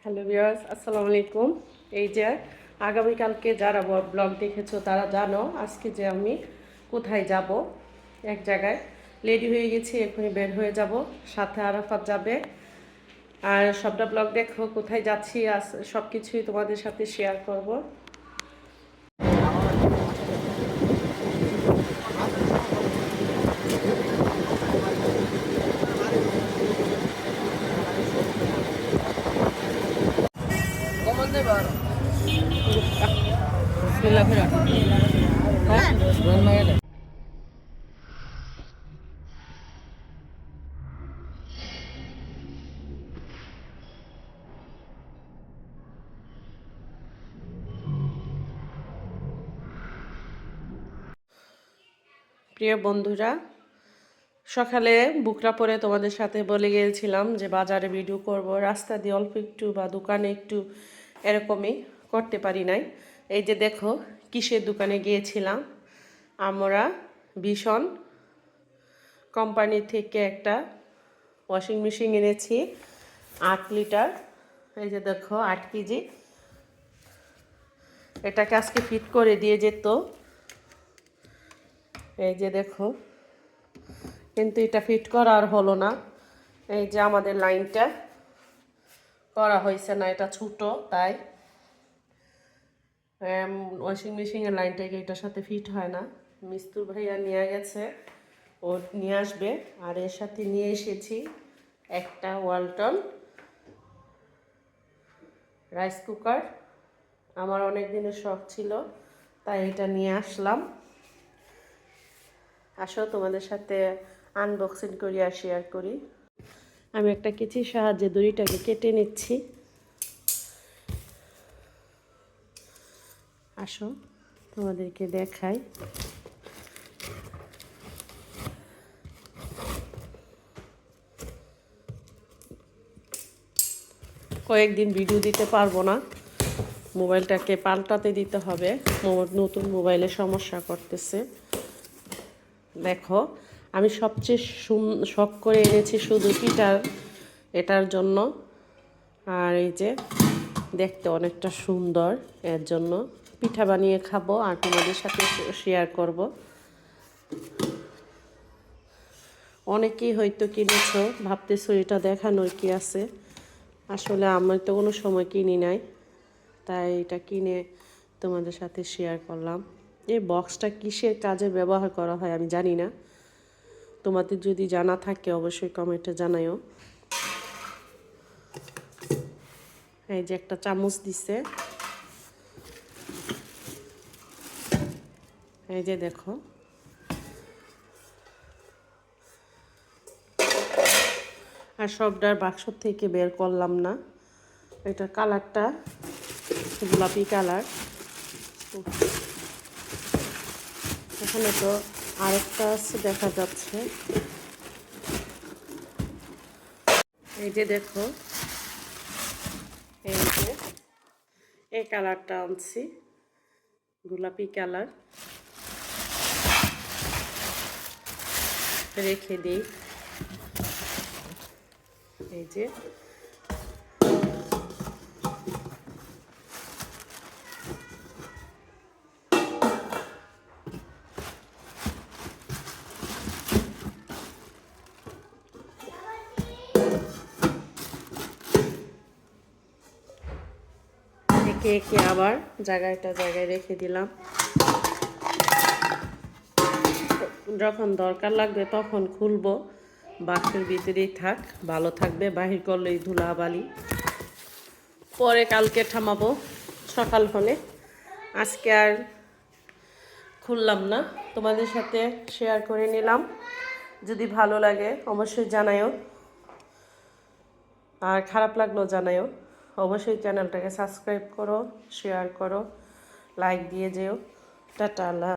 Hello viewers, আসসালামু আলাইকুম। এই যে আগামীকালকে যারা ব্লগ দেখেছো তারা জানো আজকে যে আমি কোথায় যাব। এক জায়গায় রেডি হয়ে গেছি, এখনই বের হয়ে যাব, সাথে আরাফাত যাবে। আর সবটা ব্লগ দেখো, কোথায় যাচ্ছি সব কিছুই তোমাদের সাথে শেয়ার করব। প্রিয় বন্ধুরা, সকালে বুকরা পরে তোমাদের সাথে বলে গিয়েছিলাম যে বাজারে ভিডিও করব, রাস্তা দিয়ে অল্প একটু বা দোকানে একটু এরকমই করতে পারি নাই। এই যে দেখো কিসের দোকানে গিয়েছিলাম আমরা। ভীষণ কোম্পানি থেকে একটা ওয়াশিং মেশিন এনেছি 8 লিটার। এই যে দেখো 8 কেজি। এটাকে আজকে ফিট করে দিয়ে যেত। এই যে দেখো, কিন্তু এটা ফিট করা আর হলো না। এই যে আমাদের লাইনটা করা হয়েছে না, এটা ছোটো, তাই ওয়াশিং মেশিনের লাইনটাকে এটার সাথে ফিট হয় না। মিস্ত্রি ভাইয়া নিয়ে গেছে, ও নিয়ে আসবে। আর এর সাথে নিয়ে এসেছি একটা ওয়ালটন রাইস কুকার। আমার অনেক দিনের শখ ছিল, তাই এটা নিয়ে আসলাম। আসো তোমাদের সাথে আনবক্সিং করি আর শেয়ার করি। আমি একটা কেচির সাহায্যে দড়িটাকে কেটে নিচ্ছি। আসো তোমাদেরকে দেখাই। কয়েকদিন ভিডিও দিতে পারবো না, মোবাইলটাকে পাল্টাতে দিতে হবে। নতুন মোবাইলে সমস্যা করতেছে। দেখো, আমি সবচেয়ে শখ করে এনেছি শুধু এটার জন্য। আর এই যে দেখতে অনেকটা সুন্দর, এর জন্য পিঠা বানিয়ে খাবো আর তোমাদের সাথে শেয়ার করব। অনেকেই হয়তো কিনেছো, ভাবতেছো এটা দেখানোর কি আছে। আসলে আমার তো কোনো সময় কিনি নাই, তাই এটা কিনে তোমাদের সাথে শেয়ার করলাম। এই বক্সটা কিসের কাজে ব্যবহার করা হয় আমি জানি না, তোমাদের যদি জানা থাকে অবশ্যই কমেন্টে জানাইও। এই যে একটা চামচ দিছে, এই যে দেখো। আর সবটার বাক্স থেকে বের করলাম না, এটা কালারটা গোলাপি কালার। এখানে তো আরেকটা আছে দেখা যাচ্ছে। এই যে দেখো, এই যে এই কালারটা আনছি, গোলাপি কালার। রেখে দিই। এই যে একে একে আবার জায়গায় রেখে দিলাম। যখন দরকার লাগবে তখন খুলবো, বাক্সের ভিতরেই থাক, ভালো থাকবে। বাহির করলেই ধুলাবালি, পরে কালকে থামাবো সকাল হলে। আজকে আর খুললাম না, তোমাদের সাথে শেয়ার করে নিলাম। যদি ভালো লাগে অবশ্যই জানাইও, আর খারাপ লাগলেও জানাইও। অবশ্যই চ্যানেলটাকে সাবস্ক্রাইব করো, শেয়ার করো, লাইক দিয়ে যেও। টাটা।